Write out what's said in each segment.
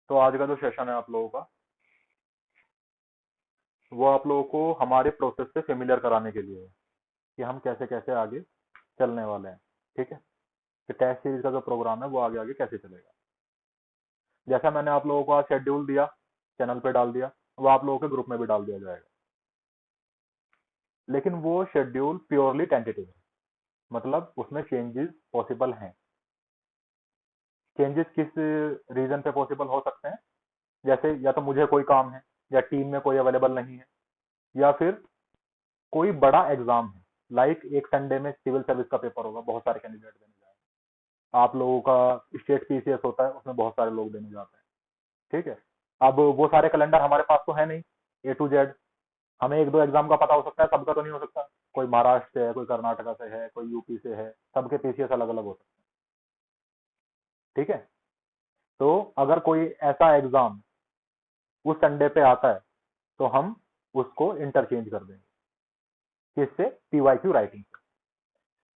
तो आज का जो सेशन है आप लोगों का, वो आप लोगों को हमारे प्रोसेस से फेमिलियर कराने के लिए है कि हम कैसे कैसे आगे चलने वाले हैं। ठीक है, कि टेस्ट सीरीज का जो प्रोग्राम है वो आगे आगे कैसे चलेगा। जैसा मैंने आप लोगों को आज शेड्यूल दिया, चैनल पे डाल दिया, वो आप लोगों के ग्रुप में भी डाल दिया जाएगा। लेकिन वो शेड्यूल प्योरली टेंटेटिव है, मतलब उसमें चेंजेस पॉसिबल हैं। चेंजेस किस रीजन पे पॉसिबल हो सकते हैं? जैसे या तो मुझे कोई काम है, या टीम में कोई अवेलेबल नहीं है, या फिर कोई बड़ा एग्जाम है। लाइक एक संडे में सिविल सर्विस का पेपर होगा, बहुत सारे कैंडिडेट देने जाएंगे। आप लोगों का स्टेट पीसीएस होता है, उसमें बहुत सारे लोग देने जाते हैं। ठीक है, अब वो सारे कैलेंडर हमारे पास तो है नहीं, ए टू जेड। हमें एक दो एग्जाम का पता हो सकता है, सबका तो नहीं हो सकता। कोई महाराष्ट्र से है, कोई कर्नाटका से है, कोई यूपी से है, सबके पीसीएस अलग अलग हो सकते हैं। ठीक है, तो अगर कोई ऐसा एग्जाम उस संडे पे आता है, तो हम उसको इंटरचेंज कर देंगे। किससे? पीवाईक्यू राइटिंग से।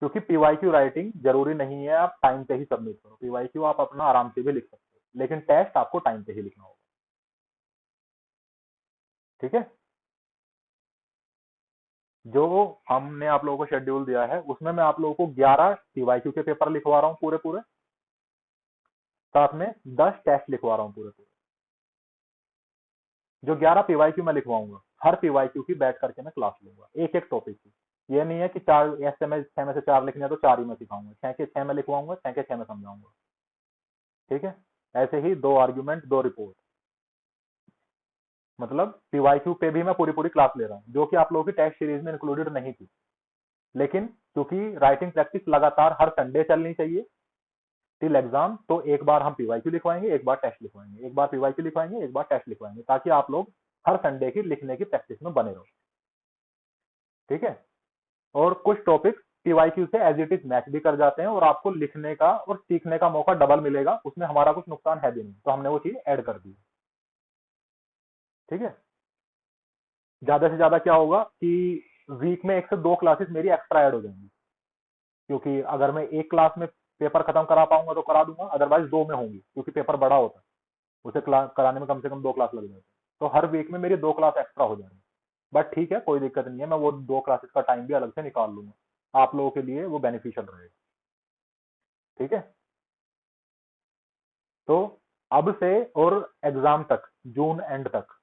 क्योंकि पीवाईक्यू राइटिंग जरूरी नहीं है आप टाइम पे ही सबमिट करो, पीवाईक्यू आप अपना आराम से भी लिख सकते हो, लेकिन टेस्ट आपको टाइम पे ही लिखना होगा। ठीक है, जो हमने आप लोगों को शेड्यूल दिया है, उसमें मैं आप लोगों को 11 पीवाईक्यू के पेपर लिखवा रहा हूँ पूरे पूरे, साथ में 10 टेस्ट लिखवा रहा हूँ पूरे पूरे। जो 11 पीवाईक्यू मैं लिखवाऊंगा, हर पीवाईक्यू की बैठ करके मैं क्लास लूंगा, एक एक टॉपिक की। ये नहीं है कि चार ऐसे में 6 में से 4 लिखने हैं तो 4 ही मैं सिखाऊंगा, 6 के 6 में लिखवाऊंगा, 6 के 6 में समझाऊंगा। ठीक है, ऐसे ही 2 आर्ग्यूमेंट 2 रिपोर्ट, मतलब पीवाईक्यू पे भी मैं पूरी पूरी क्लास ले रहा हूँ, जो कि आप लोगों की टेस्ट सीरीज में इंक्लूडेड नहीं थी। लेकिन क्योंकि राइटिंग प्रैक्टिस लगातार हर संडे चलनी चाहिए टिल एग्जाम, तो एक बार हम पीवाईक्यू लिखवाएंगे, एक बार टेस्ट लिखवाएंगे, एक बार पीवाईक्यू लिखवाएंगे, एक बार टेस्ट लिखवाएंगे, ताकि आप लोग हर संडे की लिखने की प्रैक्टिस में बने रहो। ठीक है, और कुछ टॉपिक पीवाईक्यू से एज इट इज मैच भी कर जाते हैं, और आपको लिखने का और सीखने का मौका डबल मिलेगा, उसमें हमारा कुछ नुकसान है भी नहीं, तो हमने वो चीज ऐड कर दी। ठीक है, ज्यादा से ज्यादा क्या होगा कि वीक में 1 से 2 क्लासेस मेरी एक्स्ट्रा ऐड हो जाएंगी, क्योंकि अगर मैं एक क्लास में पेपर खत्म करा पाऊंगा तो करा दूंगा, अदरवाइज 2 में होंगी, क्योंकि पेपर बड़ा होता है, उसे क्लास कराने में कम से कम 2 क्लास लग जाते हैं। तो हर वीक में मेरी 2 क्लास एक्स्ट्रा हो जाएंगी। बट ठीक है, कोई दिक्कत नहीं है, मैं वो 2 क्लासेस का टाइम भी अलग से निकाल लूंगा, आप लोगों के लिए वो बेनिफिशियल रहेगा। ठीक है, तो अब से और एग्जाम तक, जून एंड तक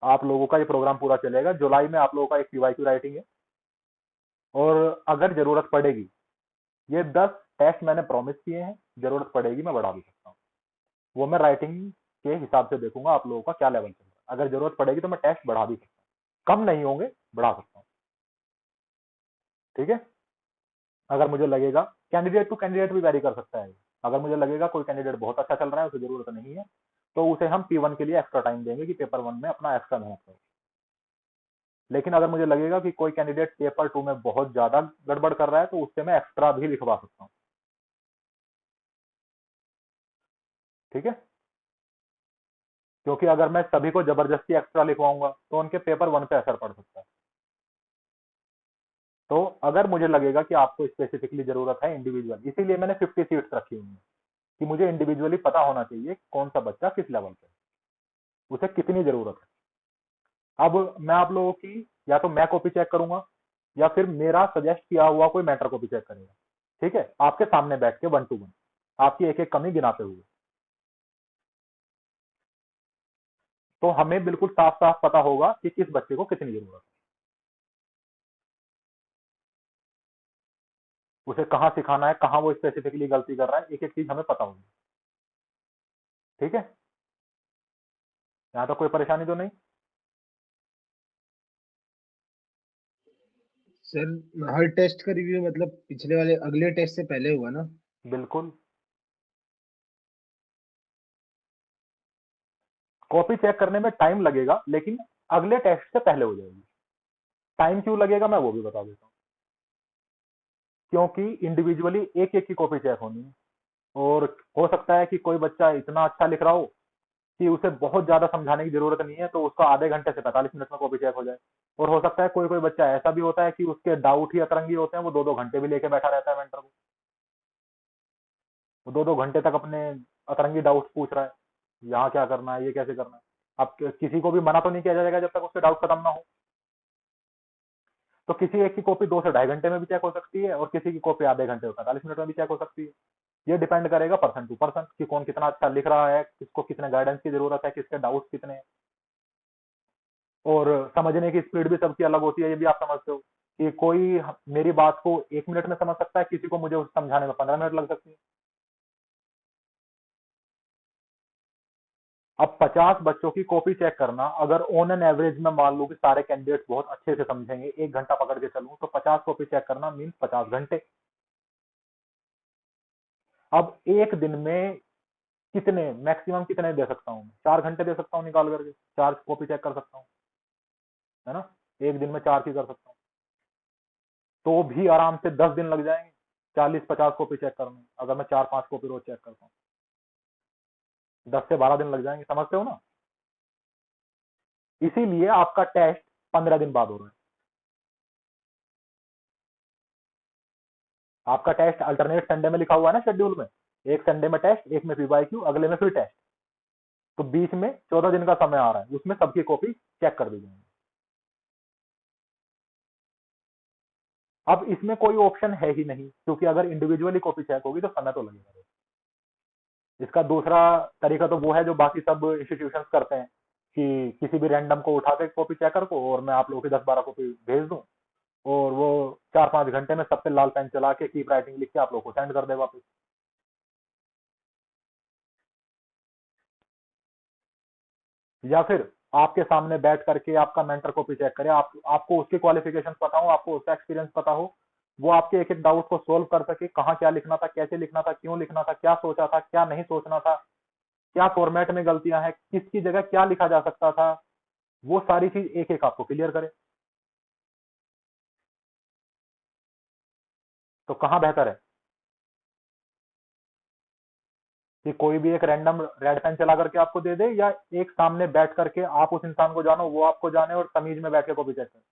आप लोगों का ये प्रोग्राम पूरा चलेगा। जुलाई में आप लोगों का एक पीवाईक्यू राइटिंग है, और अगर जरूरत पड़ेगी, ये 10 टेस्ट मैंने प्रॉमिस किए हैं, जरूरत पड़ेगी मैं बढ़ा भी सकता हूँ। वो मैं राइटिंग के हिसाब से देखूंगा आप लोगों का क्या लेवल चल रहा है, अगर जरूरत पड़ेगी तो मैं टेस्ट बढ़ा भी सकता हूँ, कम नहीं होंगे, बढ़ा सकता हूँ। ठीक है, अगर मुझे लगेगा, कैंडिडेट टू कैंडिडेट भी वैरी कर सकता है। अगर मुझे लगेगा कोई कैंडिडेट बहुत अच्छा चल रहा है, उसे जरूरत नहीं है, तो उसे हम P1 के लिए एक्स्ट्रा टाइम देंगे कि पेपर 1 में अपना एक्स्ट्रा मेहनत करो। लेकिन अगर मुझे लगेगा कि कोई कैंडिडेट पेपर 2 में बहुत ज्यादा गड़बड़ कर रहा है, तो उससे मैं एक्स्ट्रा भी लिखवा सकता हूँ। ठीक है, क्योंकि अगर मैं सभी को जबरदस्ती एक्स्ट्रा लिखवाऊंगा तो उनके पेपर 1 पे असर पड़ सकता है। तो अगर मुझे लगेगा कि आपको स्पेसिफिकली जरूरत है इंडिविजुअल, इसीलिए मैंने 50 सीट्स रखी हुई है, कि मुझे इंडिविजुअली पता होना चाहिए कौन सा बच्चा किस लेवल पे है, उसे कितनी जरूरत है। अब मैं आप लोगों की, या तो मैं कॉपी चेक करूंगा, या फिर मेरा सजेस्ट किया हुआ कोई मैटर कॉपी चेक करेगा। ठीक है, आपके सामने बैठ के 1 to 1 आपकी एक एक कमी गिनाते हुए, तो हमें बिल्कुल साफ साफ पता होगा कि किस बच्चे को कितनी जरूरत है, उसे कहाँ सिखाना है, कहाँ वो स्पेसिफिकली गलती कर रहा है, एक एक चीज हमें पता होगी। ठीक है, यहाँ तक कोई परेशानी तो नहीं? सर, हर टेस्ट का रिव्यू मतलब पिछले वाले अगले टेस्ट से पहले हुआ ना? बिल्कुल, कॉपी चेक करने में टाइम लगेगा, लेकिन अगले टेस्ट से पहले हो जाएगी। टाइम क्यों लगेगा मैं वो भी बता देता हूँ। क्योंकि इंडिविजुअली एक एक की कॉपी चेक होनी है, और हो सकता है कि कोई बच्चा इतना अच्छा लिख रहा हो कि उसे बहुत ज्यादा समझाने की जरूरत नहीं है, तो उसका आधे घंटे से 45 मिनट में कॉपी चेक हो जाए। और हो सकता है कोई कोई बच्चा ऐसा भी होता है कि उसके डाउट ही अतरंगी होते हैं, वो 2 2 घंटे भी लेके बैठा रहता है मेंटर को। वो 2-2 घंटे तक अपने अतरंगी डाउट्स पूछ रहा है, यहाँ क्या करना है, ये कैसे करना है। अब किसी को भी मना तो नहीं किया जाएगा जब तक उसके डाउट खत्म ना हो। तो किसी एक की कॉपी 2 से ढाई घंटे में भी चेक हो सकती है और किसी की कॉपी आधे घंटे और 45 मिनट में भी चेक हो सकती है। ये डिपेंड करेगा पर्सन टू पर्सन कि कौन कितना अच्छा लिख रहा है, किसको कितने गाइडेंस की जरूरत है, किसके डाउट्स कितने हैं। और समझने की स्पीड भी सबकी अलग होती है, ये भी आप समझते हो कि कोई मेरी बात को 1 मिनट में समझ सकता है, किसी को मुझे उसे समझाने में 15 मिनट लग सकती है। अब 50 बच्चों की कॉपी चेक करना, अगर ऑन एन एवरेज में मान लो कि सारे कैंडिडेट्स बहुत अच्छे से समझेंगे, 1 घंटा पकड़ के चलूं तो 50 कॉपी चेक करना मीन्स 50 घंटे। अब एक दिन में कितने मैक्सिमम कितने दे सकता हूँ? 4 घंटे दे सकता हूँ निकाल करके, 4 कॉपी चेक कर सकता हूँ, है ना। एक दिन में 4 की कर सकता हूँ, तो भी आराम से 10 दिन लग जाएंगे 40-50 कॉपी चेक करने में, अगर मैं 4-5 कॉपी रोज चेक करता हूँ 10 से 12 दिन लग जाएंगे, समझते हो ना। इसीलिए आपका टेस्ट 15 दिन बाद हो रहा है। आपका टेस्ट अल्टरनेट संडे में लिखा हुआ है ना शेड्यूल में, एक संडे में टेस्ट, एक में पीवाईक्यू, अगले में फिर टेस्ट। तो बीच में 14 दिन का समय आ रहा है, उसमें सबकी कॉपी चेक कर दी जाएंगी। अब इसमें कोई ऑप्शन है ही नहीं, क्योंकि अगर इंडिविजुअली कॉपी चेक होगी तो समय तो लगेगा। इसका दूसरा तरीका तो वो है जो बाकी सब इंस्टीट्यूशन करते हैं कि किसी भी रैंडम को उठा के कॉपी चेकर को और मैं आप लोगों की 10-12 कॉपी भेज दूं और वो 4-5 घंटे में सब पे लाल पेन चला के कीप राइटिंग लिख के आप लोग को सेंड कर दे वापस। या फिर आपके सामने बैठ करके आपका मेंटर कॉपी चेक करे, आपको उसके क्वालिफिकेशन पता हो, आपको उसका एक्सपीरियंस पता हो, वो आपके एक एक डाउट को सोल्व कर सके, कहाँ क्या लिखना था, कैसे लिखना था, क्यों लिखना था, क्या सोचा था, क्या नहीं सोचना था, क्या फॉर्मेट में गलतियां हैं, किसकी जगह क्या लिखा जा सकता था, वो सारी चीज एक एक आपको क्लियर करे। तो कहाँ बेहतर है कि कोई भी एक रैंडम रेड पेन चला करके आपको दे दे, या एक सामने बैठ करके आप उस इंसान को जानो, वो आपको जाने और तमीज में बैठ के कॉपी चेक करे।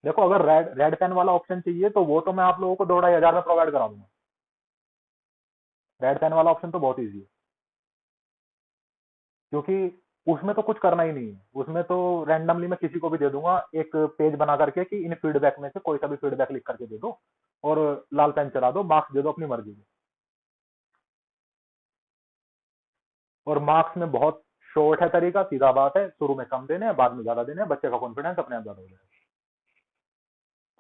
देखो, अगर रेड रेड पेन वाला ऑप्शन चाहिए तो वो तो मैं आप लोगों को 2-2,500 में प्रोवाइड करा दूंगा। रेड पेन वाला ऑप्शन तो बहुत ईजी है, क्योंकि उसमें तो कुछ करना ही नहीं है। उसमें तो रैंडमली मैं किसी को भी दे दूंगा एक पेज बना करके कि इन फीडबैक में से कोई सा भी फीडबैक लिख करके दे दो और लाल पेन चला दो, मार्क्स दे दो अपनी मर्जी के। और मार्क्स में बहुत शॉर्ट है तरीका, सीधा बात है, शुरू में कम देने हैं, बाद में ज्यादा देने हैं, बच्चे का कॉन्फिडेंस अपने आप ज्यादा हो जाएगा।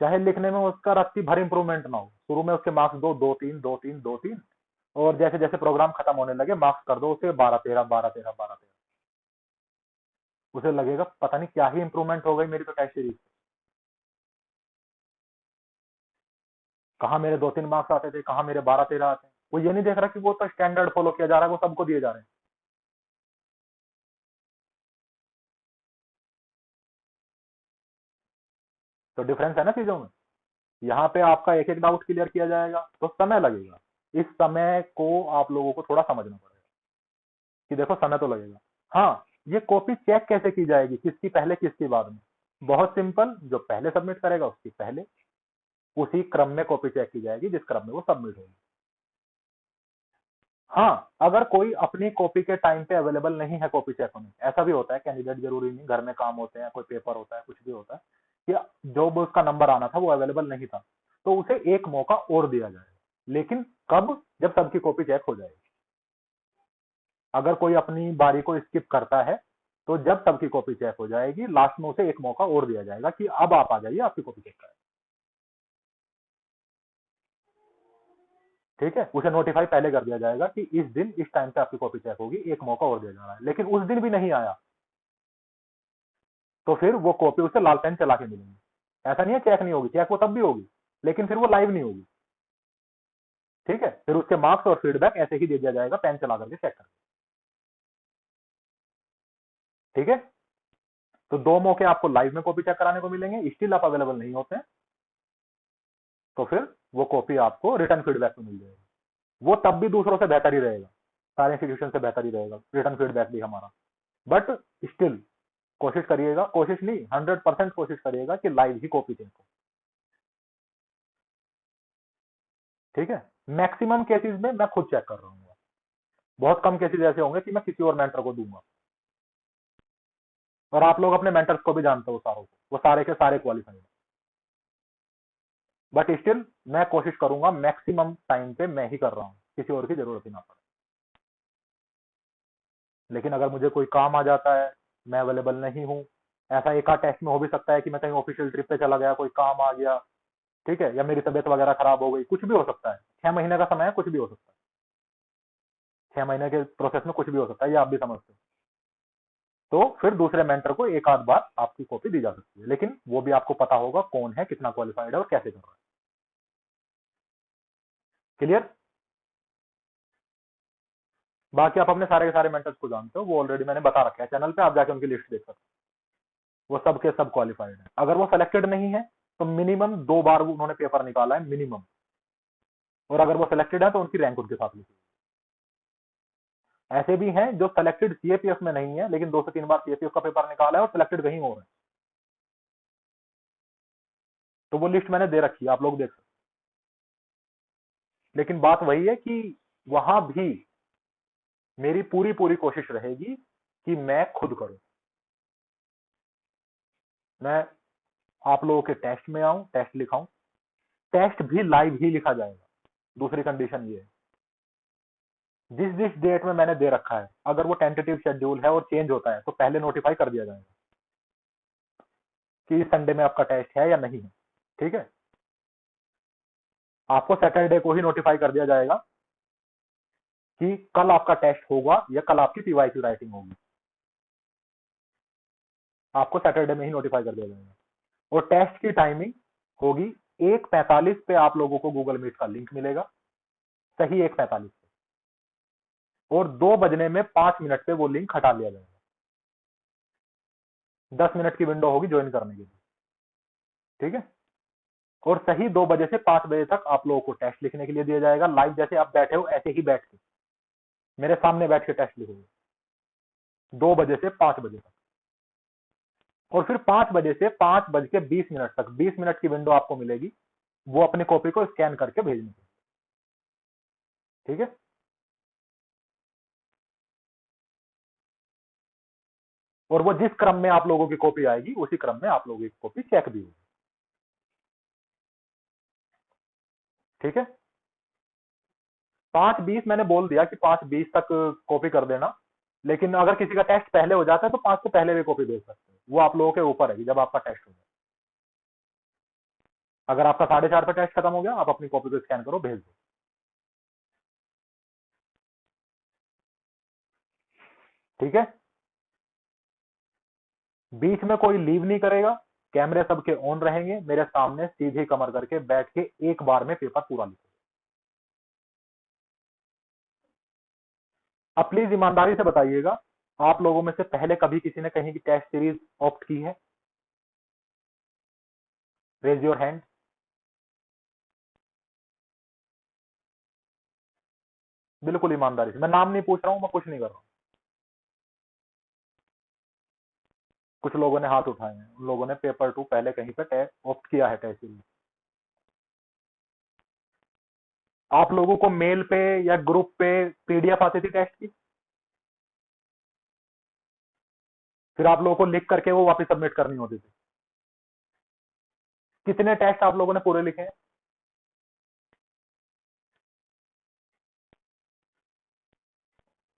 चाहे लिखने में उसका रत्ती भर इंप्रूवमेंट ना हो, शुरू में उसके मार्क्स दो, 2-3, 2-3, 2-3, और जैसे जैसे प्रोग्राम खत्म होने लगे मार्क्स कर दो उसे 12-13, 12-13, 12-13। उसे लगेगा पता नहीं क्या ही इंप्रूवमेंट हो गई मेरी तो टेस्ट सीरीज। कहाँ मेरे 2-3 मार्क्स आते थे, कहाँ मेरे 12-13 आते हैं। वो ये नहीं देख रहा कि वो तो स्टैंडर्ड फॉलो किया जा रहा है, वो सबको दिए जा रहे हैं। तो डिफरेंस है ना चीजों में। यहाँ पे आपका एक एक डाउट क्लियर किया जाएगा तो समय लगेगा। इस समय को आप लोगों को थोड़ा समझना पड़ेगा कि देखो समय तो लगेगा। हाँ, ये कॉपी चेक कैसे की जाएगी, किसकी पहले किसकी बाद में? बहुत सिंपल, जो पहले सबमिट करेगा उसकी पहले, उसी क्रम में कॉपी चेक की जाएगी जिस क्रम में वो सबमिट होगी। हाँ, अगर कोई अपनी कॉपी के टाइम पे अवेलेबल नहीं है कॉपी चेक होने, ऐसा भी होता है, कैंडिडेट जरूरी नहीं, घर में काम होते हैं, कोई पेपर होता है, कुछ भी होता है, कि जो उसका नंबर आना था वो अवेलेबल नहीं था, तो उसे एक मौका और दिया जाएगा। लेकिन कब? जब सबकी कॉपी चेक हो जाएगी। अगर कोई अपनी बारी को स्किप करता है तो जब सबकी कॉपी चेक हो जाएगी लास्ट में उसे एक मौका और दिया जाएगा कि अब आप आ जाइए, आपकी कॉपी चेक करें। ठीक है, उसे नोटिफाई पहले कर दिया जाएगा कि इस दिन इस टाइम पे आपकी कॉपी चेक होगी, एक मौका और दिया जा रहा है। लेकिन उस दिन भी नहीं आया तो फिर वो कॉपी उसे लाल पेन चला के मिलेंगे। ऐसा नहीं है चेक नहीं होगी, चेक वो तब भी होगी, लेकिन फिर वो लाइव नहीं होगी। ठीक है, फिर उसके मार्क्स और फीडबैक ऐसे ही दे दिया जाएगा पेन चला करके चेक करके। ठीक है, तो 2 मौके आपको लाइव में कॉपी चेक कराने को मिलेंगे, स्टिल आप अवेलेबल नहीं होते हैं तो फिर वो कॉपी आपको रिटर्न फीडबैक में मिल जाएगी। वो तब भी दूसरों से बेहतर ही रहेगा, सारे इंस्टीट्यूशन से बेहतर ही रहेगा, रिटर्न फीडबैक भी हमारा। बट स्टिल कोशिश करिएगा, कोशिश नहीं 100% कोशिश करिएगा कि लाइव ही कॉपी चेक हो, ठीक है। मैक्सिमम केसेस में मैं खुद चेक कर रहा हूँ, बहुत कम केसेस ऐसे होंगे कि मैं किसी और मेंटर को दूंगा, और आप लोग अपने मेंटर्स को भी जानते हो सारों को, वो सारे के सारे क्वालिफाइड, बट स्टिल मैं कोशिश करूंगा मैक्सिमम टाइम पे मैं ही कर रहा हूँ, किसी और की जरूरत ही ना पड़े। लेकिन अगर मुझे कोई काम आ जाता है, मैं अवेलेबल नहीं हूँ, ऐसा एक आध टेस्ट में हो भी सकता है कि मैं कहीं ऑफिशियल ट्रिप पे चला गया, कोई काम आ गया, ठीक है, या मेरी तबीयत वगैरह खराब हो गई, कुछ भी हो सकता है, 6 महीने का समय है, कुछ भी हो सकता है, 6 महीने के प्रोसेस में कुछ भी हो सकता है, ये आप भी समझते हो। तो फिर दूसरे मेंटर को एक आध बार आपकी कॉपी दी जा सकती है, लेकिन वो भी आपको पता होगा कौन है, कितना क्वालिफाइड है और कैसे कर रहा है। क्लियर? बाकी आप अपने सारे के सारे मेंटर्स को जानते हो, वो ऑलरेडी मैंने बता रखा है चैनल पे, आप जाके उनकी लिस्ट देख सकते हो, वो सब के सब क्वालिफाइड है। अगर वो सेलेक्टेड नहीं है तो मिनिमम 2 बार उन्होंने पेपर निकाला है मिनिमम, और अगर वो सेलेक्टेड है तो उनकी रैंक उनके साथ लिखी है। ऐसे भी हैं जो सेलेक्टेड सीएपीएफ में नहीं है, लेकिन 2 से 3 बार सीएपीएफ का पेपर निकाला है और सिलेक्टेड कहीं और है, तो वो लिस्ट मैंने दे रखी है, आप लोग देख सकते। लेकिन बात वही है कि वहां भी मेरी पूरी पूरी कोशिश रहेगी कि मैं खुद करूं, मैं आप लोगों के टेस्ट में आऊं, टेस्ट लिखाऊं, टेस्ट भी लाइव ही लिखा जाएगा। दूसरी कंडीशन ये है, जिस जिस डेट में मैंने दे रखा है, अगर वो टेंटेटिव शेड्यूल है और चेंज होता है तो पहले नोटिफाई कर दिया जाएगा कि इस संडे में आपका टेस्ट है या नहीं है, ठीक है। आपको सैटरडे को ही नोटिफाई कर दिया जाएगा कि कल आपका टेस्ट होगा या कल आपकी पीवाईक्यू राइटिंग होगी, आपको सैटरडे में ही नोटिफाई कर दिया जाएगा। और टेस्ट की टाइमिंग होगी 1:45 पे, आप लोगों को गूगल मीट का लिंक मिलेगा, सही 1:45 पे, और 2:05 पे वो लिंक हटा लिया जाएगा। 10 मिनट की विंडो होगी ज्वाइन करने के लिए, ठीक है। और सही 2 बजे से 5 बजे तक आप लोगों को टेस्ट लिखने के लिए दिया जाएगा, लाइव जैसे आप बैठे हो ऐसे ही बैठ के मेरे सामने बैठ के टेस्ट लिखोगे 2 बजे से 5 बजे तक। और फिर 5 बजे से 5:20 तक 20 मिनट की विंडो आपको मिलेगी वो अपनी कॉपी को स्कैन करके भेजने की, ठीक है। और वो जिस क्रम में आप लोगों की कॉपी आएगी उसी क्रम में आप लोगों की कॉपी चेक भी होगी, ठीक है। 5:20 मैंने बोल दिया कि 5:20 तक कॉपी कर देना, लेकिन अगर किसी का टेस्ट पहले हो जाता है तो 5 से पहले भी कॉपी भेज सकते हैं, वो आप लोगों के ऊपर है कि जब आपका टेस्ट हो जाए। अगर आपका 4:30 पे टेस्ट खत्म हो गया, आप अपनी कॉपी को स्कैन करो, भेज दो, ठीक है। बीच में कोई लीव नहीं करेगा, कैमरे सबके ऑन रहेंगे, मेरे सामने सीधी कमर करके बैठ के एक बार में पेपर पूरा लिखो। अब प्लीज ईमानदारी से बताइएगा, आप लोगों में से पहले कभी किसी ने कहीं की टेस्ट सीरीज ऑप्ट की है? Raise your hand. बिल्कुल ईमानदारी से, मैं नाम नहीं पूछ रहा हूं, मैं कुछ नहीं कर रहा हूं। कुछ लोगों ने हाथ उठाए हैं, उन लोगों ने पेपर 2 पहले कहीं पे ऑप्ट किया है टेस्ट सीरीज। आप लोगों को मेल पे या ग्रुप पे पीडीएफ आती थी टेस्ट की, फिर आप लोगों को लिख करके वो वापस सबमिट करनी होती थी। कितने टेस्ट आप लोगों ने पूरे लिखे हैं?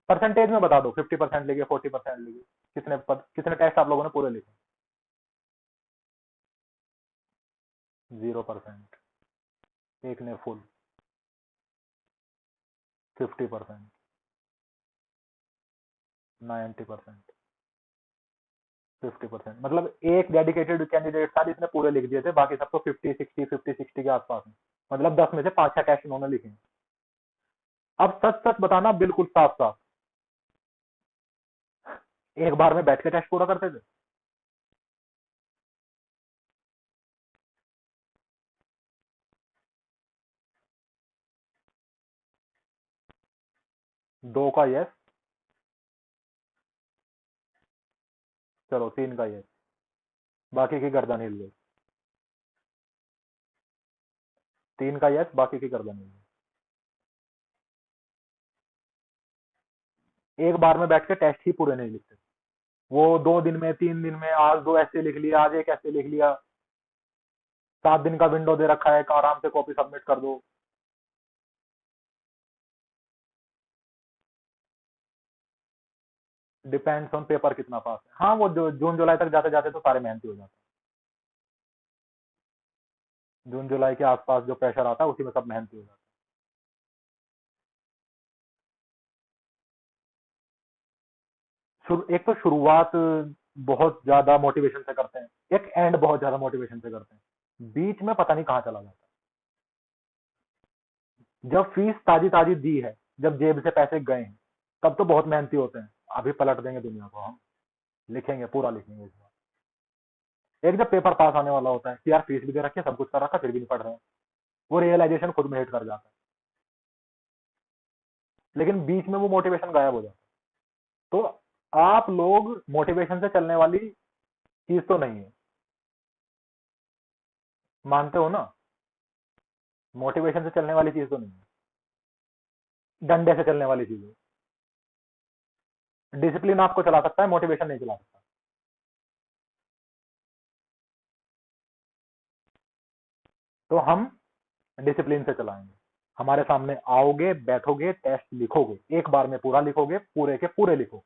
परसेंटेज में बता दो, 50% लिखे, 40% लिखे, कितने टेस्ट आप लोगों ने पूरे लिखे? 0%। एक ने फुल 50%, 90%, 50%, मतलब एक डेडिकेटेड कैंडिडेट था जिसने पूरे लिख दिए थे, बाकी सबको 50-60 के आसपास में, मतलब 10 में से 5-6 टेस्ट उन्होंने लिखे। अब सच सच बताना, बिल्कुल साफ साफ, एक बार में बैठ के टेस्ट पूरा करते थे? दो का यस, चलो 3 का ये, बाकी की गर्दन हिल गई। 3 का यस, बाकी की गर्दन हिल गई। एक बार में बैठ के टेस्ट ही पूरे नहीं लिखते, वो 2 दिन में 3 दिन में, आज 2 ऐसे लिख लिया, आज एक ऐसे लिख लिया, 7 दिन का विंडो दे रखा है, आराम से कॉपी सबमिट कर दो। डिपेंड्स ऑन पेपर कितना पास है। हाँ, वो जून जुलाई तक जाते जाते तो सारे मेहनती हो जाते हैं। जून जुलाई के आसपास जो प्रेशर आता है उसी में सब मेहनती हो जाते हैं। एक तो शुरुआत बहुत ज्यादा मोटिवेशन से करते हैं, एक एंड बहुत ज्यादा मोटिवेशन से करते हैं, बीच में पता नहीं कहाँ चला जाता है। जब फीस ताजी ताजी दी है, जब जेब से पैसे गए हैं, तब तो बहुत मेहनती होते हैं, अभी पलट देंगे दुनिया को हम, लिखेंगे, पूरा लिखेंगे इस बार। एक जब पेपर पास आने वाला होता है कि यार फीस भी दे रखी है, सब कुछ कर रखा, फिर भी नहीं पढ़ रहे हैं, वो रियलाइजेशन खुद में हिट कर जाता है। लेकिन बीच में वो मोटिवेशन गायब हो जाता है। तो आप लोग मोटिवेशन से चलने वाली चीज तो नहीं है, मानते हो ना? मोटिवेशन से चलने वाली चीज तो नहीं है, डंडे से चलने वाली चीज है। डिसिप्लिन आपको चला सकता है, मोटिवेशन नहीं चला सकता। तो हम डिसिप्लिन से चलाएंगे। हमारे सामने आओगे, बैठोगे, टेस्ट लिखोगे, एक बार में पूरा लिखोगे, पूरे के पूरे लिखो।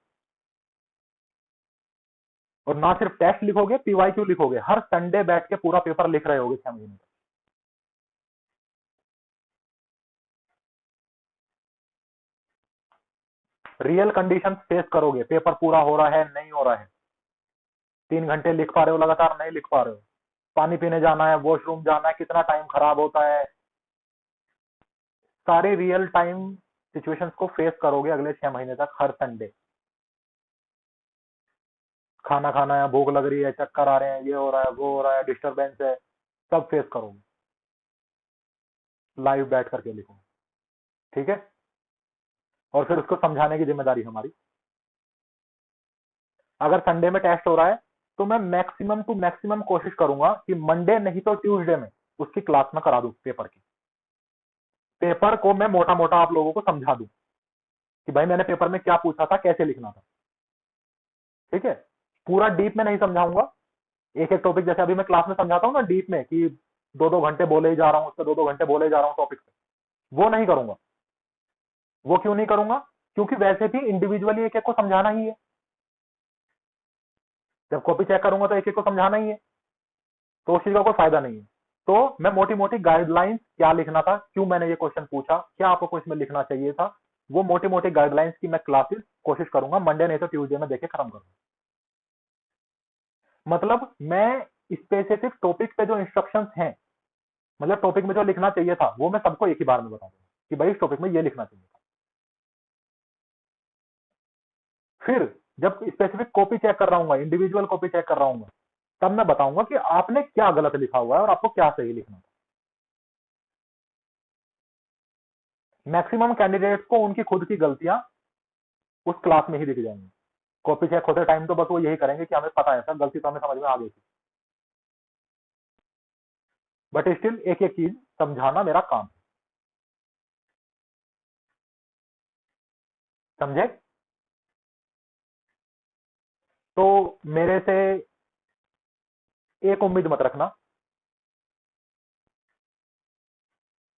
और ना सिर्फ टेस्ट लिखोगे, पीवाईक्यू लिखोगे, हर संडे बैठ के पूरा पेपर लिख रहे होगे 6 महीने तक। रियल कंडीशन फेस करोगे, पेपर पूरा हो रहा है नहीं हो रहा है, 3 घंटे लिख पा रहे हो लगातार, नहीं लिख पा रहे हो, पानी पीने जाना है, वॉशरूम जाना है, कितना टाइम खराब होता है, सारे रियल टाइम सिचुएशंस को फेस करोगे अगले 6 महीने तक, हर संडे। खाना खाना है, भूख लग रही है, चक्कर आ रहे हैं, ये हो रहा है, वो हो रहा है, डिस्टरबेंस है, सब फेस करोगे, लाइव बैठ करके लिखो। ठीक है? और फिर उसको समझाने की जिम्मेदारी हमारी। अगर संडे में टेस्ट हो रहा है, तो मैं मैक्सिमम टू मैक्सिमम कोशिश करूंगा कि मंडे नहीं तो ट्यूसडे में उसकी क्लास में करा दूं, पेपर की। पेपर को मैं मोटा मोटा आप लोगों को समझा दूं कि भाई मैंने पेपर में क्या पूछा था, कैसे लिखना था। ठीक है? पूरा डीप में नहीं समझाऊंगा, एक एक टॉपिक जैसे अभी मैं क्लास में समझाता हूँ ना डीप में, कि 2-2 घंटे बोले ही जा रहा हूँ, उससे 2-2 घंटे बोले ही जा रहा हूँ टॉपिक पे, वो नहीं करूंगा। वो क्यों नहीं करूंगा? क्योंकि वैसे भी इंडिविजुअली एक एक को समझाना ही है। जब कॉपी चेक करूंगा तो एक एक को समझाना ही है, तो उस चीज का कोई फायदा नहीं है। तो मैं मोटी मोटी गाइडलाइंस, क्या लिखना था, क्यों मैंने ये क्वेश्चन पूछा, क्या आपको इसमें लिखना चाहिए था, वो मोटी मोटी गाइडलाइंस की मैं क्लासेस कोशिश करूंगा मंडे नहीं तो ट्यूसडे में देके खत्म करूंगा। मतलब मैं स्पेसिफिक टॉपिक पे जो इंस्ट्रक्शंस हैं, मतलब टॉपिक में जो लिखना चाहिए था, वो मैं सबको एक ही बार में बता दूंगा कि भाई इस टॉपिक में ये लिखना चाहिए था। फिर जब स्पेसिफिक कॉपी चेक कर रहा हूँ, इंडिविजुअल कॉपी चेक कर रहा हूँ, तब मैं बताऊंगा कि आपने क्या गलत लिखा हुआ है और आपको क्या सही लिखना था। मैक्सिमम कैंडिडेट्स को उनकी खुद की गलतियां उस क्लास में ही दिख जाएंगी। कॉपी चेक होते टाइम तो बस वो यही करेंगे कि हमें पता है सर, गलती तो हमें समझ में आ गई थी, बट स्टिल एक एक चीज समझाना मेरा काम है। समझे? तो मेरे से एक उम्मीद मत रखना,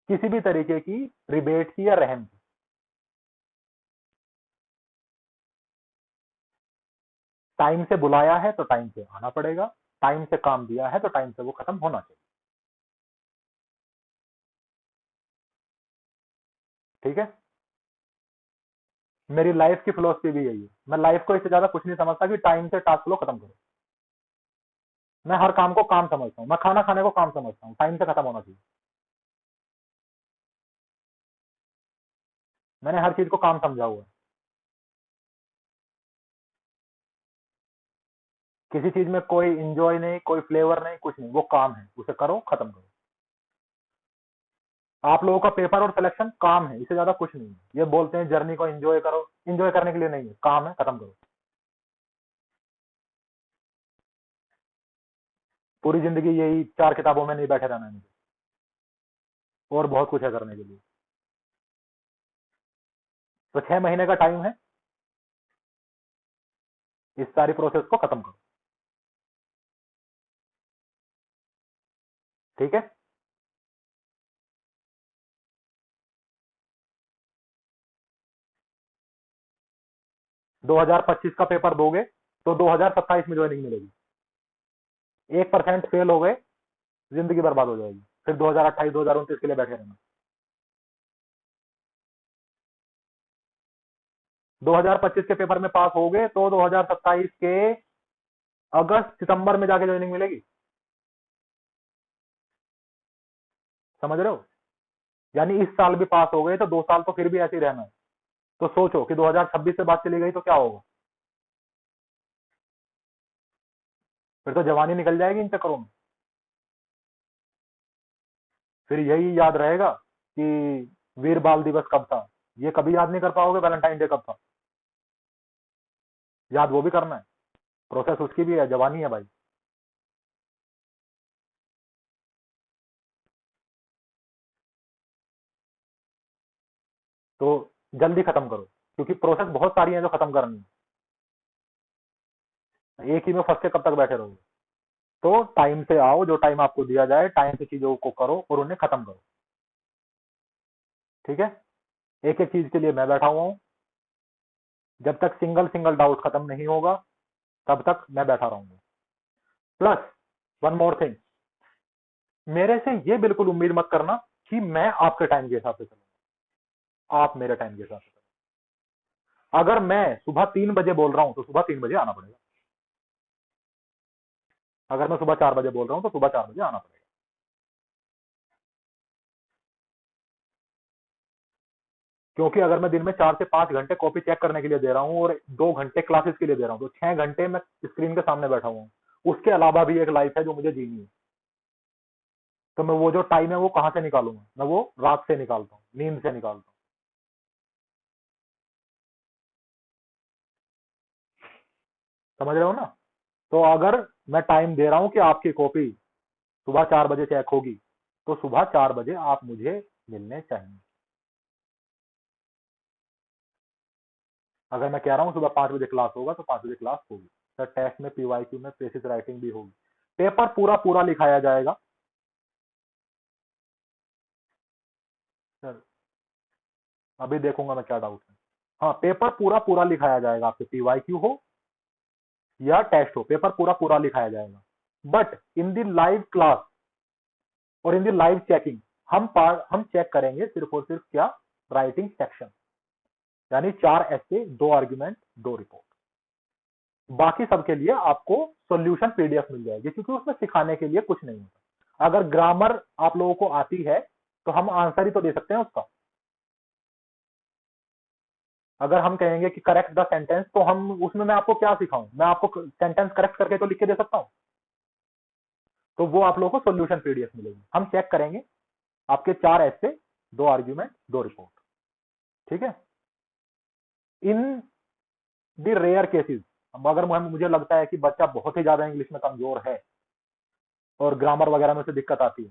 किसी भी तरीके की रिबेट की या रहम की। टाइम से बुलाया है तो टाइम से आना पड़ेगा, टाइम से काम दिया है तो टाइम से वो खत्म होना चाहिए। ठीक है? मेरी लाइफ की फिलोसफी भी यही है, मैं लाइफ को इससे ज्यादा कुछ नहीं समझता कि टाइम से टास्क लो, खत्म करो। मैं हर काम को काम समझता हूँ, मैं खाना खाने को काम समझता हूँ, टाइम से खत्म होना चाहिए। मैंने हर चीज को काम समझा हुआ है। किसी चीज में कोई इंजॉय नहीं, कोई फ्लेवर नहीं, कुछ नहीं, वो काम है, उसे करो, खत्म करो। आप लोगों का पेपर और सिलेक्शन काम है, इससे ज्यादा कुछ नहीं है। ये बोलते हैं जर्नी को एंजॉय करो, एंजॉय करने के लिए नहीं है, काम है, खत्म करो। पूरी जिंदगी यही 4 किताबों में नहीं बैठे रहना है मुझे, और बहुत कुछ है करने के लिए। तो 6 महीने का टाइम है, इस सारी प्रोसेस को खत्म करो। ठीक है, दो 2025 का पेपर दोगे तो 2027 में ज्वाइनिंग मिलेगी। 1% फेल हो गए, जिंदगी बर्बाद हो जाएगी, फिर 2028 2029 के लिए बैठे रहना। 2025 के पेपर में पास हो गए तो 2027 के अगस्त सितंबर में जाके ज्वाइनिंग मिलेगी। समझ रहे हो? यानी इस साल भी पास हो गए तो 2 साल तो फिर भी ऐसे ही रहना है। तो सोचो कि 2026 से बात चली गई तो क्या होगा, फिर तो जवानी निकल जाएगी इन चक्करों में। फिर यही याद रहेगा कि वीर बाल दिवस कब था, ये कभी याद नहीं कर पाओगे वैलेंटाइन डे कब था। याद वो भी करना है, प्रोसेस उसकी भी है, जवानी है भाई। तो जल्दी खत्म करो, क्योंकि प्रोसेस बहुत सारी है जो खत्म करनी है, एक ही में फंस के कब तक बैठे रहोगे। तो टाइम से आओ, जो टाइम आपको दिया जाए टाइम से चीजों को करो और उन्हें खत्म करो। ठीक है, एक एक चीज के लिए मैं बैठा हुआ हूं, जब तक सिंगल सिंगल डाउट खत्म नहीं होगा तब तक मैं बैठा रहूंगा। प्लस वन मोर थिंग, मेरे से ये बिल्कुल उम्मीद मत करना कि मैं आपके टाइम के हिसाब से चलूंगा, आप मेरे टाइम के हिसाब से चलो। अगर मैं सुबह 3 बजे बोल रहा हूं तो सुबह 3 बजे आना पड़ेगा, अगर मैं सुबह 4 बजे बोल रहा हूं तो सुबह 4 बजे आना पड़ेगा। क्योंकि अगर मैं दिन में 4 से 5 घंटे कॉपी चेक करने के लिए दे रहा हूं और 2 घंटे क्लासेस के लिए दे रहा हूं, तो 6 घंटे मैं स्क्रीन के सामने बैठा हुआ हूं। उसके अलावा भी एक लाइफ है जो मुझे जीनी है। तो मैं वो जो टाइम है वो कहां से निकालूंगा, मैं वो रात से निकालता हूँ, नींद से निकालता हूँ। समझ रहे हो ना? तो अगर मैं टाइम दे रहा हूं कि आपकी कॉपी सुबह 4 बजे चेक होगी, तो सुबह 4 बजे आप मुझे मिलने चाहिए। अगर मैं कह रहा हूं सुबह 5 बजे क्लास होगा तो 5 बजे क्लास होगी। सर टेस्ट में पीवाईक्यू में प्रेसिस राइटिंग भी होगी, पेपर पूरा पूरा लिखाया जाएगा। सर अभी देखूंगा मैं क्या डाउट है। हाँ, पेपर पूरा पूरा लिखाया जाएगा, आपके पीवाईक्यू हो या टेस्ट हो, पेपर पूरा पूरा लिखाया जाएगा। But in the live class और इन दी लाइव चेकिंग हम चेक करेंगे सिर्फ और सिर्फ क्या, राइटिंग सेक्शन, यानी 4 essay 2 आर्ग्यूमेंट 2 रिपोर्ट। बाकी सबके लिए आपको सॉल्यूशन पीडीएफ मिल जाएगी, क्योंकि उसमें सिखाने के लिए कुछ नहीं होता। अगर ग्रामर आप लोगों को आती है तो हम आंसर ही तो दे सकते हैं उसका। अगर हम कहेंगे कि करेक्ट द सेंटेंस, तो हम उसमें मैं आपको क्या सिखाऊं, मैं आपको सेंटेंस करेक्ट करके तो लिख के दे सकता हूं। तो वो आप लोगों को सॉल्यूशन पीडीएफ मिलेगी, हम चेक करेंगे आपके 4 essay 2 आर्ग्यूमेंट 2 रिपोर्ट। ठीक है, इन द रेयर केसेस, अगर मुझे लगता है कि बच्चा बहुत ही ज्यादा इंग्लिश में कमजोर है और ग्रामर वगैरह में से दिक्कत आती है,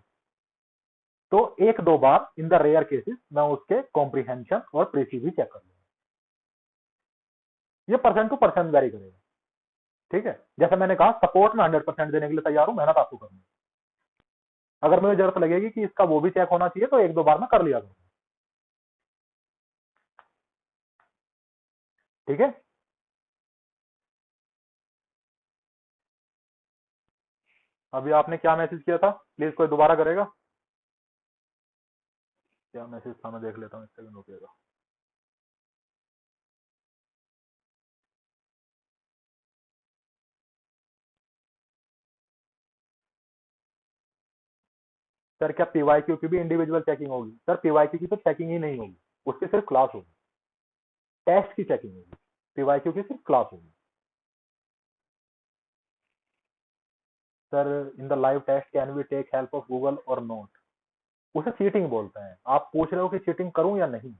तो 1-2 बार इन द रेयर केसेस मैं उसके कॉम्प्रीहेंशन और प्रेसी भी चेक कर लूंगा। ये पर्सन टू पर्सन वेरी करेगा। ठीक है, जैसे मैंने कहा सपोर्ट में 100% देने के लिए तैयार हूं, मेहनत आपको करनी है। अगर मुझे जरूरत लगेगी कि इसका वो भी चेक होना चाहिए तो 1-2 बार में कर लिया करूंगा। ठीक है, अभी आपने क्या मैसेज किया था, प्लीज कोई दोबारा करेगा? क्या मैसेज था, मैं देख लेता हूँ, 1 सेकंड रुकिएगा। सर क्या पीवाईक्यू की भी इंडिविजुअल चेकिंग होगी? सर पीवाईक्यू की तो चेकिंग ही नहीं होगी, उसकी सिर्फ क्लास होगी, टेस्ट की चेकिंग होगी, पीवाईक्यू की सिर्फ क्लास होगी। Sir in the live test can we take help of Google और नोट? उसे चीटिंग बोलते हैं। आप पूछ रहे हो कि चीटिंग करूं या नहीं,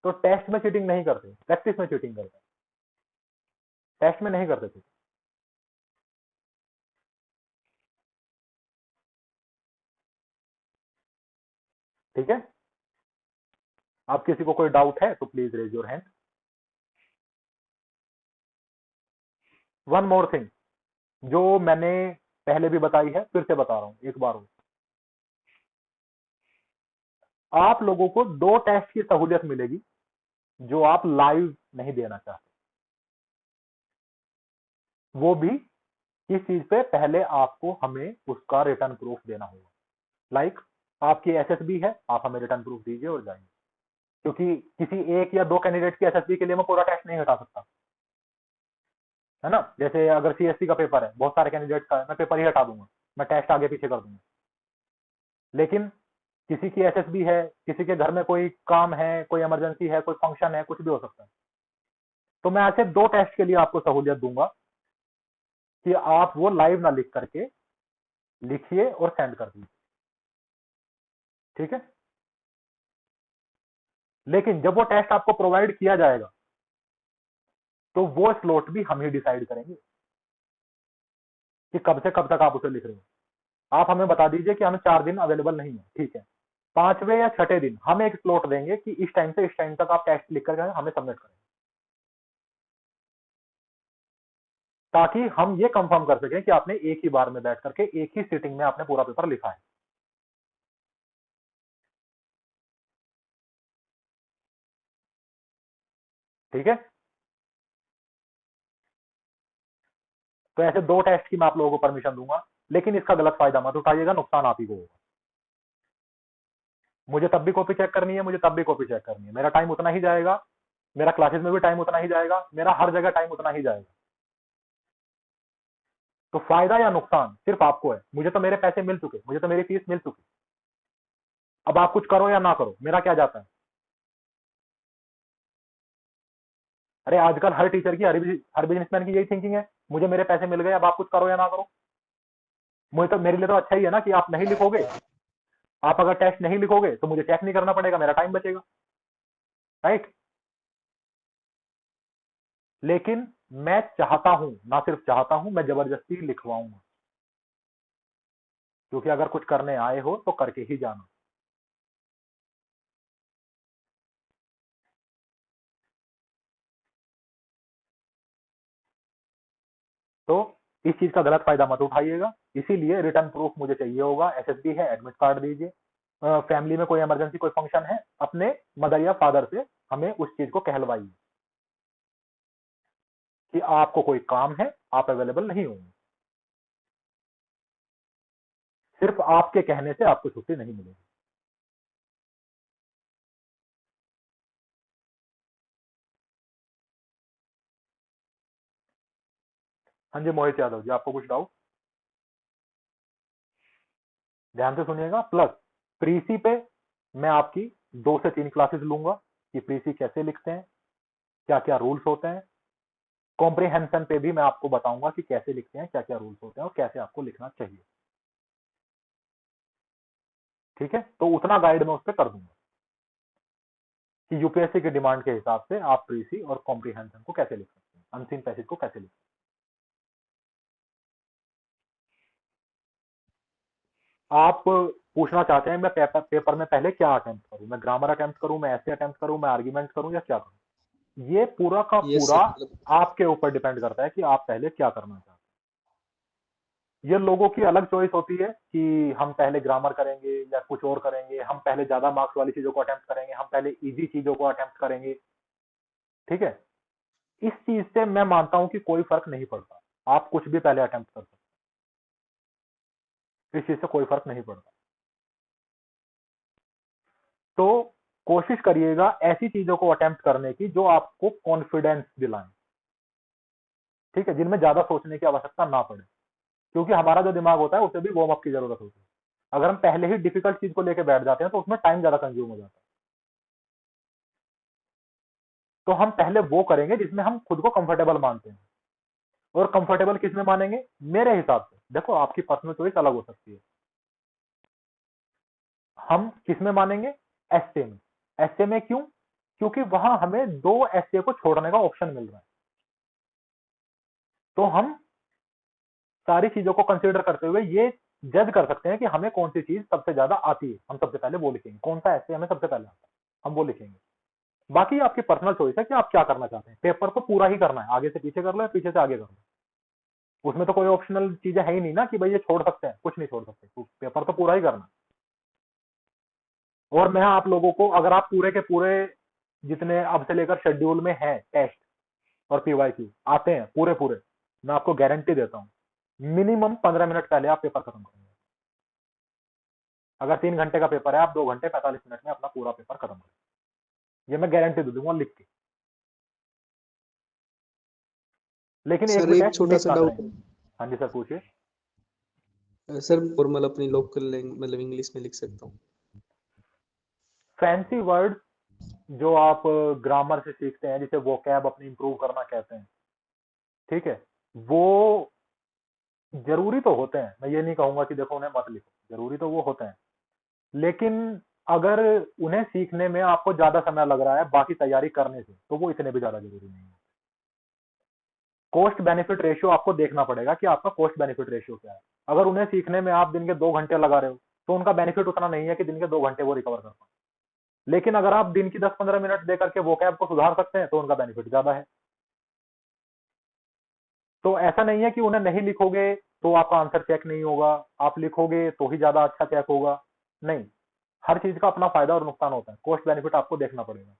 तो टेस्ट में चीटिंग नहीं करते, प्रैक्टिस में चीटिंग करते हैं, टेस्ट में नहीं करते थे। ठीक है, अब किसी को कोई डाउट है तो please raise your hand. One more thing, जो मैंने पहले भी बताई है फिर से बता रहा हूं एक बार और, आप लोगों को 2 टेस्ट की सहूलियत मिलेगी जो आप लाइव नहीं देना चाहते, वो भी किस चीज पे, पहले आपको हमें उसका रिटर्न प्रूफ देना होगा। लाइक आपकी एसएसबी है, आप हमें रिटर्न प्रूफ दीजिए और जाइए, क्योंकि किसी एक या 2 कैंडिडेट की एसएसबी के लिए मैं पूरा टेस्ट नहीं हटा सकता, है ना। जैसे अगर सीएससी का पेपर है, बहुत सारे कैंडिडेट का है, मैं पेपर ही हटा दूंगा, मैं टेस्ट आगे पीछे कर दूंगा। लेकिन किसी की एसएसबी है, किसी के घर में कोई काम है, कोई इमरजेंसी है, कोई फंक्शन है, कुछ भी हो सकता है, तो मैं ऐसे 2 टेस्ट के लिए आपको सहूलियत दूंगा कि आप वो लाइव ना लिख करके लिखिए और सेंड कर दीजिए, ठीक है। लेकिन जब वो टेस्ट आपको प्रोवाइड किया जाएगा तो वो स्लॉट भी हम ही डिसाइड करेंगे कि कब से कब तक आप उसे लिख रहे हो। आप हमें बता दीजिए कि हमें 4 दिन अवेलेबल नहीं है, ठीक है, 5वें या 6ठे दिन हम एक स्लॉट देंगे कि इस टाइम से इस टाइम तक आप टेस्ट लिख कर हमें सबमिट करें, ताकि हम ये कंफर्म कर सकें कि आपने एक ही बार में बैठ करके एक ही सीटिंग में आपने पूरा पेपर लिखा है। ठीक है, तो ऐसे 2 टेस्ट की मैं आप लोगों को परमिशन दूंगा, लेकिन इसका गलत फायदा मत उठाइएगा, नुकसान आप ही को होगा। मुझे तब भी कॉपी चेक करनी है, मुझे तब भी कॉपी चेक करनी है, मेरा टाइम उतना ही जाएगा, मेरा क्लासेस में भी टाइम उतना ही जाएगा, मेरा हर जगह टाइम उतना ही जाएगा। तो फायदा या नुकसान सिर्फ आपको है, मुझे तो मेरे पैसे मिल चुके, मुझे तो मेरी फीस मिल चुकी, अब आप कुछ करो या ना करो मेरा क्या जाता है। अरे आजकल हर टीचर की, हर बिजनेसमैन की यही थिंकिंग है, मुझे मेरे पैसे मिल गए, अब आप कुछ करो या ना करो। मुझे तो, मेरे लिए तो अच्छा ही है ना कि आप नहीं लिखोगे, आप अगर टेस्ट नहीं लिखोगे तो मुझे चेक नहीं करना पड़ेगा, मेरा टाइम बचेगा, राइट। लेकिन मैं चाहता हूं, ना सिर्फ चाहता हूं, मैं जबरदस्ती लिखवाऊंगा, क्योंकि अगर कुछ करने आए हो तो करके ही जाना। तो इस चीज का गलत फायदा मत उठाइएगा, इसीलिए रिटर्न प्रूफ मुझे चाहिए होगा, एसएसबी है, एडमिट कार्ड दीजिए, फैमिली में कोई इमरजेंसी, कोई फंक्शन है, अपने मदर या फादर से हमें उस चीज को कहलवाइए कि आपको कोई काम है, आप अवेलेबल नहीं होंगे, सिर्फ आपके कहने से आपको छुट्टी नहीं मिलेगी। हाँ जी मोहित यादव जी, आपको कुछ डाउट? ध्यान से सुनिएगा। प्लस प्रीसी पे मैं आपकी 2 से 3 क्लासेस लूंगा कि प्रीसी कैसे लिखते हैं, क्या क्या रूल्स होते हैं। कॉम्प्रिहेंशन पे भी मैं आपको बताऊंगा कि कैसे लिखते हैं, क्या क्या रूल्स होते हैं और कैसे आपको लिखना चाहिए, ठीक है। तो उतना गाइड मैं उस पर कर दूंगा कि यूपीएससी की डिमांड के हिसाब से आप प्रीसी और कॉम्प्रिहेंशन को कैसे लिख सकते हैं, अनसीन पैसेज को कैसे लिख सकते हैं। आप पूछना चाहते हैं मैं पेपर में पहले क्या अटेम्प्ट करूं, मैं ग्रामर अटेम्प्ट करूं, मैं ऐसे अटेम्प्ट करूं, मैं आर्ग्यूमेंट करूं या क्या करूं। ये पूरा का यस पूरा सर, मतलब आपके ऊपर डिपेंड करता है कि आप पहले क्या करना चाहते हैं। ये लोगों की अलग चॉइस होती है कि हम पहले ग्रामर करेंगे या कुछ और करेंगे, हम पहले ज्यादा मार्क्स वाली चीजों को अटेम्प्ट करेंगे, हम पहले इजी चीजों को अटेम्प्ट करेंगे, ठीक है। इस चीज से मैं मानता हूं कि कोई फर्क नहीं पड़ता, आप कुछ भी पहले अटेम्प्ट कर सकते हैं, इस चीज से कोई फर्क नहीं पड़ता। तो कोशिश करिएगा ऐसी चीजों को अटेम्प्ट करने की जो आपको कॉन्फिडेंस दिलाएं, ठीक है, जिनमें ज्यादा सोचने की आवश्यकता ना पड़े, क्योंकि हमारा जो दिमाग होता है उसे भी वार्म अप की जरूरत होती है। अगर हम पहले ही डिफिकल्ट चीज को लेकर बैठ जाते हैं तो उसमें टाइम ज्यादा कंज्यूम हो जाता है। तो हम पहले वो करेंगे जिसमें हम खुद को कंफर्टेबल मानते हैं, और कंफर्टेबल किस में मानेंगे, मेरे हिसाब से देखो आपकी पर्सनल चॉइस अलग हो सकती है, हम किस में मानेंगे, एसए में। एसए में क्यों, क्योंकि वहां हमें 2 एसए को छोड़ने का ऑप्शन मिल रहा है, तो हम सारी चीजों को कंसीडर करते हुए ये जज कर सकते हैं कि हमें कौन सी चीज सबसे ज्यादा आती है, हम सबसे पहले वो लिखेंगे, कौन सा ऐसे हमें सबसे पहले आता है हम वो लिखेंगे। बाकी आपकी पर्सनल चॉइस है कि आप क्या करना चाहते हैं, पेपर तो पूरा ही करना है, आगे से पीछे कर लो या पीछे से आगे कर लो, उसमें तो कोई ऑप्शनल चीजें है ही नहीं ना कि भाई ये छोड़ सकते हैं, कुछ नहीं छोड़ सकते, तो पेपर तो पूरा ही करना है। और मैं आप लोगों को, अगर आप पूरे के पूरे जितने अब से लेकर शेड्यूल में है टेस्ट और पीवाईक्यू आते हैं पूरे पूरे, मैं आपको गारंटी देता हूं मिनिमम 15 मिनट पहले आप पेपर खत्म करेंगे। अगर 3 घंटे का पेपर है, आप 2 घंटे 45 मिनट में अपना पूरा पेपर खत्म करेंगे, ये मैं गारंटी दे दूंगा लिख के। लेकिन एक सर भी एक टेस्ट छोटा मिस सा ना डाउट करें। हाँ जी सर पूछिए। सर, फॉर्मल अपनी लोकल मतलब इंग्लिश में लिख सकता हूँ? फैंसी वर्ड जो आप ग्रामर से सीखते हैं, जिसे वोकैब अपनी इंप्रूव करना कहते हैं, ठीक है, वो जरूरी तो होते हैं, मैं ये नहीं कहूंगा कि देखो उन्हें मत लिखो, जरूरी तो वो होते हैं, लेकिन अगर उन्हें सीखने में आपको ज्यादा समय लग रहा है बाकी तैयारी करने से, तो वो इतने भी ज्यादा जरूरी नहीं है। कॉस्ट बेनिफिट रेशियो आपको देखना पड़ेगा कि आपका कॉस्ट बेनिफिट रेशियो क्या है। अगर उन्हें सीखने में आप दिन के 2 घंटे लगा रहे हो, तो उनका बेनिफिट उतना नहीं है कि दिन के 2 घंटे वो रिकवर कर पाए। लेकिन अगर आप दिन की 10-15 मिनट देकर के वोकैब को सुधार सकते हैं, तो उनका बेनिफिट ज्यादा है। तो ऐसा नहीं है कि उन्हें नहीं लिखोगे तो आपका आंसर चेक नहीं होगा, आप लिखोगे तो ही ज्यादा अच्छा चेक होगा, नहीं, हर चीज का अपना फायदा और नुकसान होता है, कॉस्ट बेनिफिट आपको देखना पड़ेगा।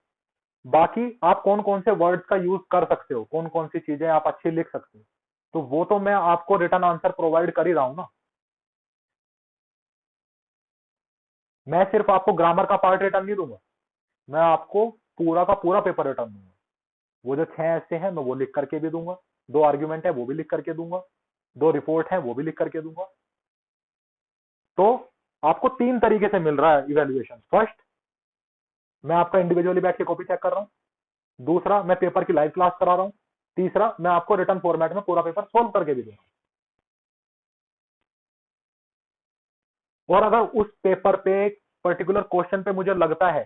बाकी आप कौन कौन से वर्ड्स का यूज कर सकते हो, कौन कौन सी चीजें आप अच्छी लिख सकते हो, तो वो तो मैं आपको रिटर्न आंसर प्रोवाइड कर ही रहा हूं ना। मैं सिर्फ आपको ग्रामर का पार्ट रिटर्न नहीं दूंगा, मैं आपको पूरा का पूरा पेपर रिटर्न दूंगा। वो जो 6 ऐसे हैं मैं वो लिख करके भी दूंगा, 2 आर्ग्यूमेंट है वो भी लिख करके दूंगा, 2 रिपोर्ट है वो भी लिख करके दूंगा। तो आपको 3 तरीके से मिल रहा है इवेल्युएशन। फर्स्ट, मैं आपका इंडिविजुअली बैठ के कॉपी चेक कर रहा हूं। दूसरा, मैं पेपर की लाइव क्लास करा रहा हूं। तीसरा, मैं आपको रिटर्न फॉर्मेट में पूरा पेपर सोल्व करके भी दे रहा हूं। और अगर उस पेपर पे पर्टिकुलर क्वेश्चन पे मुझे लगता है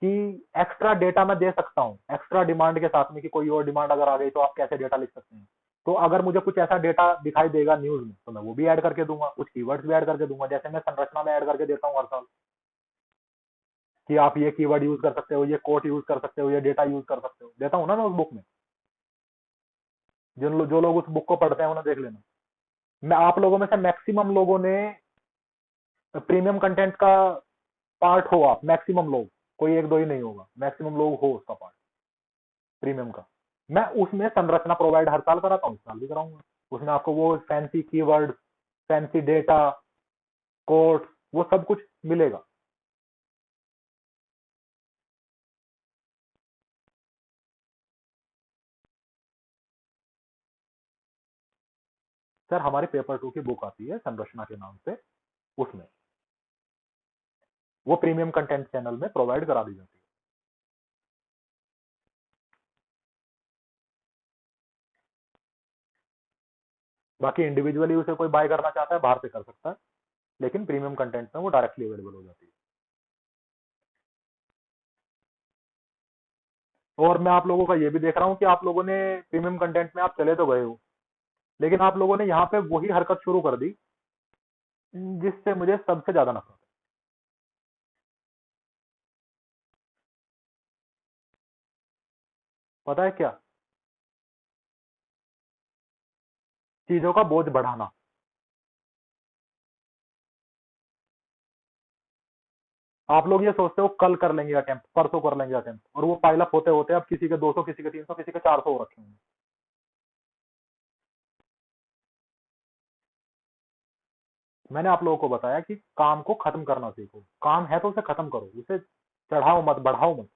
कि एक्स्ट्रा डेटा मैं दे सकता हूं, एक्स्ट्रा डिमांड के साथ में कि कोई और डिमांड अगर आ गई तो आप कैसे डेटा लिख सकते हैं, तो अगर मुझे कुछ ऐसा डेटा दिखाई देगा न्यूज में, तो मैं वो भी ऐड करके दूंगा, कुछ कीवर्ड्स भी ऐड करके दूंगा, जैसे मैं संरचना में ऐड करके देता हूं हर साल कि आप ये कीवर्ड यूज कर सकते हो, ये कोट यूज कर सकते हो, ये डेटा यूज कर सकते हो, देता हूं ना मैं उस बुक में। जो लोग उस बुक को पढ़ते हैं उन्हें देख लेना। मैं आप लोगों में से मैक्सिमम लोगों ने प्रीमियम कंटेंट का पार्ट हो, आप मैक्सिमम लोग, कोई एक दो ही नहीं होगा, मैक्सिमम लोग हो उसका पार्ट प्रीमियम का। मैं उसमें संरचना प्रोवाइड हर साल कराता हूँ, इस साल भी कराऊंगा। उसमें आपको वो fancy keyword, fancy data, quote, वो सब कुछ मिलेगा। सर हमारी पेपर 2 की बुक आती है संरचना के नाम से, उसमें वो प्रीमियम कंटेंट चैनल में प्रोवाइड करा दी जाती है। बाकी इंडिविजुअली उसे कोई बाय करना चाहता है बाहर से कर सकता है, लेकिन प्रीमियम कंटेंट में वो डायरेक्टली अवेलेबल हो जाती है। और मैं आप लोगों का ये भी देख रहा हूँ कि आप लोगों ने प्रीमियम कंटेंट में आप चले तो गए हो, लेकिन आप लोगों ने यहाँ पे वही हरकत शुरू कर दी जिससे मुझे सबसे ज्यादा नफरत है। पता है क्या? चीजों का बोझ बढ़ाना। आप लोग ये सोचते हो कल कर लेंगे अटेम्प्ट, परसों कर लेंगे अटेम्प्ट, और वो पाइल अप होते होते अब किसी के 200, किसी के 300, किसी के 400 हो रखे होंगे। मैंने आप लोगों को बताया कि काम को खत्म करना सीखो, काम है तो उसे खत्म करो, उसे चढ़ाओ मत, बढ़ाओ मत।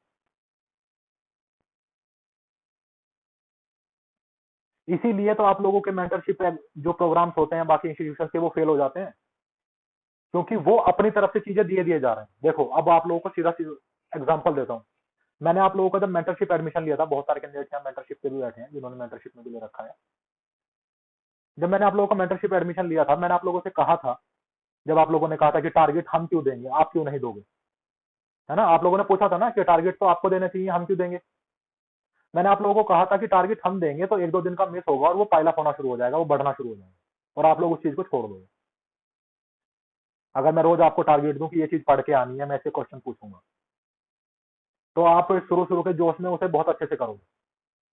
इसीलिए तो आप लोगों के मेंटरशिप जो प्रोग्राम्स होते हैं बाकी इंस्टीट्यूशन के, वो फेल हो जाते हैं, क्योंकि वो अपनी तरफ से चीजें दिए जा रहे हैं। देखो अब आप लोगों को सीधा सीधा एग्जांपल देता हूं। मैंने आप लोगों का जब मेंटरशिप एडमिशन लिया था, बहुत सारे कैंडिडेट यहाँ मेंटरशिप पे भी बैठे हैं जिन्होंने मेंटरशिप में भी ले रखा है। जब मैंने आप लोगों का मेंटरशिप एडमिशन लिया था, मैंने आप लोगों से कहा था, जब आप लोगों ने कहा था कि टारगेट हम क्यों देंगे, आप क्यों नहीं दोगे, है ना, आप लोगों ने पूछा था ना कि टारगेट तो आपको देना चाहिए, हम क्यों देंगे। मैंने आप लोगों को कहा था कि टारगेट हम देंगे तो 1-2 दिन का मिस होगा और वो पाइल अप होना शुरू हो जाएगा, वो बढ़ना शुरू हो जाएगा, और आप लोग उस चीज को छोड़ दोगे। अगर मैं रोज आपको टारगेट दूं कि ये चीज पढ़ के आनी है, मैं ऐसे क्वेश्चन पूछूंगा, तो आप शुरू शुरू के जोश में उसे बहुत अच्छे से करोगे,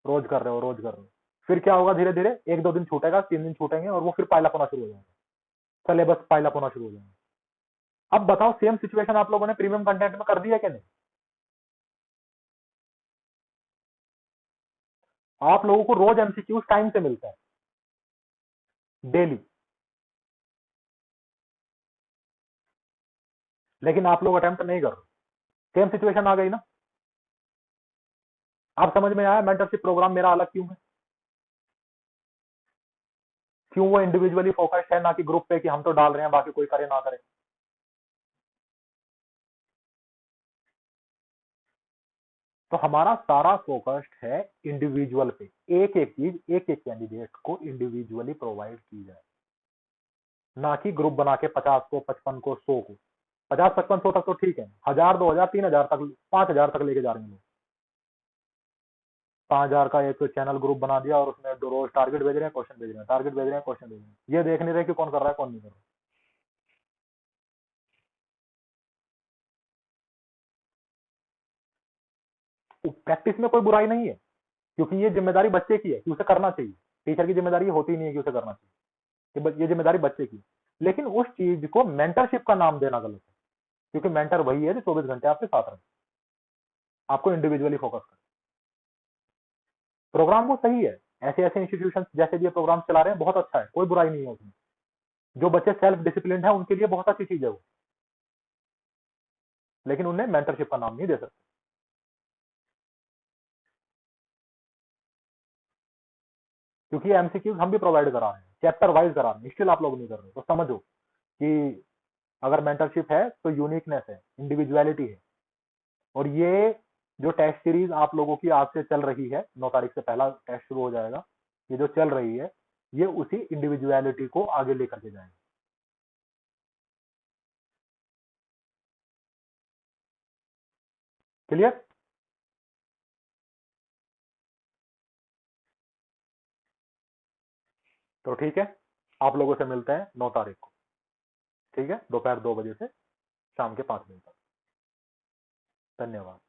रोज कर रहे हो रोज कर रहे हो। फिर क्या होगा, धीरे धीरे 1-2 दिन छूटेगा, 3 दिन छूटेंगे और वो फिर पाइलअप होना शुरू हो जाएगा, सिलेबस पाइलअप होना शुरू हो जाएगा। अब बताओ सेम सिचुएशन आप लोगों ने प्रीमियम कंटेंट में कर दिया कि नहीं? आप लोगों को रोज एमसीक्यूज टाइम से मिलता है, डेली, लेकिन आप लोग अटेम्प्ट नहीं कर रहे। सेम सिचुएशन आ गई ना? आप समझ में आया मेंटरशिप प्रोग्राम मेरा अलग क्यों है, क्यों वो इंडिविजुअली फोकस्ड है, ना कि ग्रुप पे कि हम तो डाल रहे हैं बाकी कोई करे ना करे। तो हमारा सारा फोकस्ड है इंडिविजुअल पे, एक एक चीज एक एक कैंडिडेट को इंडिविजुअली प्रोवाइड की जाए, ना कि ग्रुप बना के 50 को 55 को 100 को। 50-55-100 तक तो ठीक है, 1000 2000 3000 तक 5000 तक लेके जा रहे हैं लोग। 5000 का एक चैनल ग्रुप बना दिया और उसमें रोज टारगेट भेज रहे हैं, क्वेश्चन भेज रहे हैं, टारगेट भेज रहे हैं, क्वेश्चन भेज रहे हैं, ये देख नहीं रहे कि कौन कर रहा है कौन नहीं कर रहा। प्रैक्टिस में कोई बुराई नहीं है, क्योंकि ये जिम्मेदारी बच्चे की है कि उसे करना चाहिए। टीचर की जिम्मेदारी होती नहीं है कि उसे करना चाहिए, ये जिम्मेदारी बच्चे की। लेकिन उस चीज को मेंटरशिप का नाम देना गलत है, क्योंकि मेंटर वही है जो 24 घंटे आपके साथ रहे, आपको इंडिविजुअली फोकस करे। प्रोग्राम वो सही है, ऐसे ऐसे इंस्टीट्यूशन जैसे भी ये प्रोग्राम चला रहे हैं बहुत अच्छा है, कोई बुराई नहीं है उसमें। जो बच्चे सेल्फ डिसिप्लिन है उनके लिए बहुत अच्छी चीज है वो, लेकिन उन्हें मेंटरशिप का नाम नहीं दे सकते। क्योंकि एमसीक्यूज हम भी प्रोवाइड करा रहे हैं, चैप्टर वाइज करा रहे हैं, स्टिल आप लोग नहीं कर रहे, तो समझो कि अगर मेंटरशिप है तो यूनिकनेस है, इंडिविजुअलिटी है। और ये जो टेस्ट सीरीज आप लोगों की आज से चल रही है, 9 तारीख से पहला टेस्ट शुरू हो जाएगा, ये जो चल रही है ये उसी इंडिविजुअलिटी को आगे लेकर के जाएंगे। क्लियर? तो ठीक है, आप लोगों से मिलते हैं 9 तारीख को, ठीक है, दोपहर 2 बजे से शाम के 5 बजे तक। धन्यवाद।